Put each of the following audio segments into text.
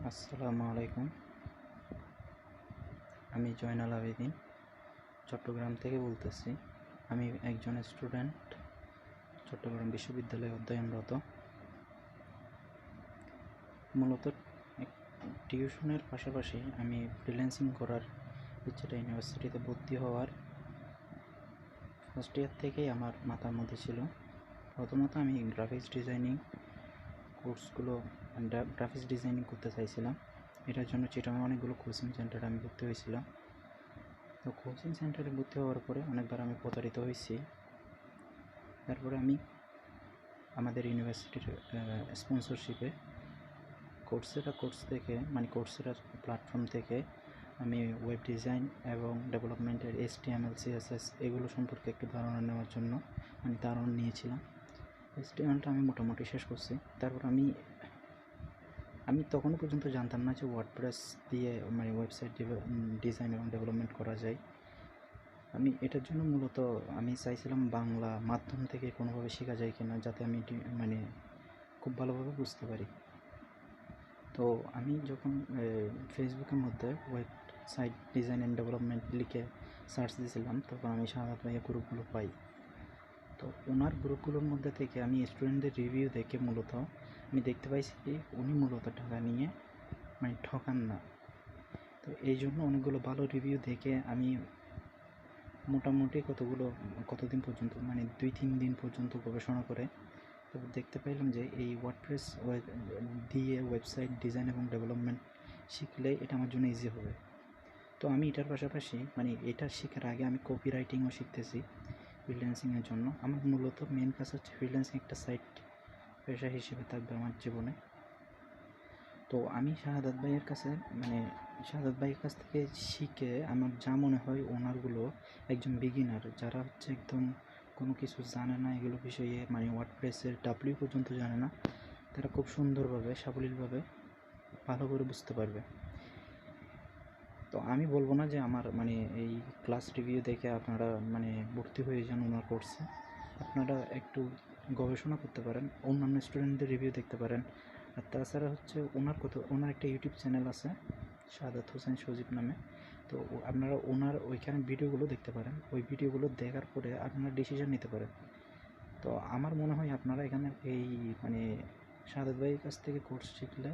আসসালামু আলাইকুম। আমি জয়নাল আবেদিন চট্টগ্রাম থেকে বলতেছি। আমি একজন স্টুডেন্ট, চট্টগ্রাম বিশ্ববিদ্যালয়ে অধ্যয়নরত। মূলত টিউশনের পাশাপাশি আমি ফ্রিল্যান্সিং করার ইচ্ছেটা ইউনিভার্সিটিতে ভর্তি হওয়ার ফার্স্ট ইয়ার থেকেই আমার মাথার মধ্যে ছিল। প্রথমত আমি গ্রাফিক্স ডিজাইনিং করতে চাইছিলাম। এটার জন্য চিটাগাং অনেকগুলো কোচিং সেন্টারে আমি ভর্তি হয়েছিলাম। তো কোচিং সেন্টারে ভর্তি হওয়ার পরে অনেকবার আমি প্রতারিত হয়েছি। তারপরে আমি আমাদের ইউনিভার্সিটির স্পন্সরশিপে কোর্সেরা প্ল্যাটফর্ম থেকে আমি ওয়েব ডিজাইন এবং ডেভেলপমেন্টের HTML CSS এগুলো সম্পর্কে একটু ধারণা নেওয়ার জন্য ধারণা নিয়েছিলাম। HTMLটা আমি মোটামুটি শেষ করছি। তারপর আমি তখনও পর্যন্ত জানতাম না যে WordPress দিয়ে ওয়েবসাইট ডিজাইন এবং ডেভেলপমেন্ট করা যায়। আমি এটার জন্য মূলত আমি চাইছিলাম বাংলা মাধ্যম থেকে কোনোভাবে শেখা যায় কিনা, যাতে আমি খুব ভালোভাবে বুঝতে পারি। তো আমি যখন ফেসবুকের মধ্যে ওয়েবসাইট ডিজাইন অ্যান্ড ডেভেলপমেন্ট লিখে সার্চ দিয়েছিলাম, তখন আমি শাহাদাত ভাইয়া গ্রুপগুলো পাই। তো ওনার গ্রুপগুলোর মধ্যে থেকে আমি স্টুডেন্টদের রিভিউ দেখে মূলত আমি দেখতে পাইছি যে উনি মূলত টাকা নিয়ে ঠকান না। তো এই জন্য অনেকগুলো ভালো রিভিউ দেখে আমি মোটামুটি কতদিন পর্যন্ত 2-3 দিন পর্যন্ত গবেষণা করে তারপর দেখতে পাইলাম যে এই ওয়ার্ডপ্রেস দিয়ে ওয়েবসাইট ডিজাইন এবং ডেভেলপমেন্ট শিখলে এটা আমার জন্য ইজি হবে। তো আমি এটার পাশাপাশি এটা শেখার আগে আমি কপি রাইটিংও শিখতেছি ফ্রিল্যান্সিংয়ের জন্য। আমার মূলত মেন কাজ হচ্ছে ফ্রিল্যান্সিং একটা সাইড পেশা হিসেবে থাকবে আমার জীবনে। তো আমি শাহাদাত ভাইয়ের কাছ থেকে শিখে আমার যা মনে হয় ওনারগুলো একজন বিগিনার, যারা হচ্ছে একদম কোনো কিছু জানে না এগুলো বিষয়ে, ওয়ার্ডপ্রেসের W পর্যন্ত জানে না, তারা খুব সুন্দরভাবে সাবলীলভাবে ভালো করে বুঝতে পারবে। তো আমি বলবো না যে আমার এই ক্লাস রিভিউ দেখে আপনারা ভর্তি হয়ে যান ওনার কোর্সে। আপনারা একটু গবেষণা করতে পারেন, অন্যান্য স্টুডেন্টদের রিভিউ দেখতে পারেন। আর তাছাড়া হচ্ছে ওনার একটা ইউটিউব চ্যানেল আছে সাদাত হোসেন সজীব নামে। তো আপনারা ওনার ওইখানে ভিডিওগুলো দেখতে পারেন। ওই ভিডিওগুলো দেখার পরে আপনারা ডিসিশন নিতে পারেন। তো আমার মনে হয় আপনারা এখানে এই সাদাত ভাইয়ের কাছ থেকে কোর্স শিখলে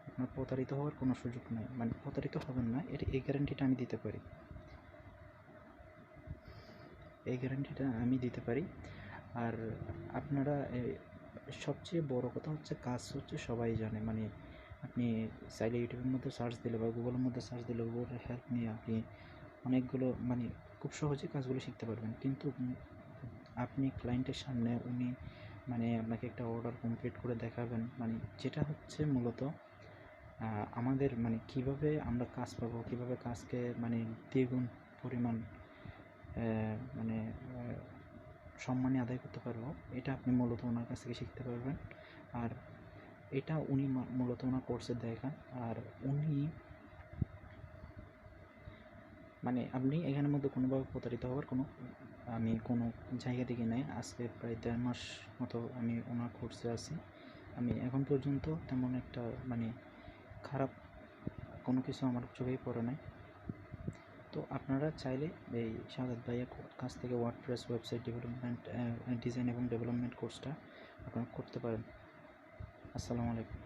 আপনার প্রতারিত হওয়ার কোনো সুযোগ নেই, প্রতারিত হবেন না, এই গ্যারান্টিটা আমি দিতে পারি। আর আপনারা সবচেয়ে বড় কথা হচ্ছে কাজ হচ্ছে সবাই জানে। আপনি চাইলে ইউটিউবের মধ্যে সার্চ দিলে বা গুগলের মধ্যে সার্চ দিলে গুগলের হেল্প নিয়ে আপনি অনেকগুলো খুব সহজে কাজগুলো শিখতে পারবেন। কিন্তু আপনি ক্লায়েন্টের সামনে আপনাকে একটা অর্ডার কমপ্লিট করে দেখাবেন, যেটা হচ্ছে মূলত আমাদের কিভাবে আমরা কাজ পাবো, কিভাবে কাজকে দ্বিগুণ পরিমাণ সম্মানে আদায় করতে পারবো, এটা আপনি মূলত ওনার কাছ থেকে শিখতে পারবেন। আর এটা উনি মূলত ওনার কোর্সে দেখান। আর উনি আপনি এখানের মধ্যে কোনোভাবে প্রতারিত হওয়ার কোনো জায়গা থেকে নেই। আজকে প্রায় 1.5 মাস মতো আমি ওনার কোর্সে আছি। আমি এখন পর্যন্ত তেমন একটা খারাপ কোনো কিছু আমার চোখেই পড়ে নাই। তো আপনারা চাইলে এই শাহাদাত ভাইয়ের কাছ থেকে ওয়ার্ডপ্রেস ওয়েবসাইট ডিজাইন এবং ডেভেলপমেন্ট কোর্সটা আপনারা করতে পারেন। আসসালামু আলাইকুম।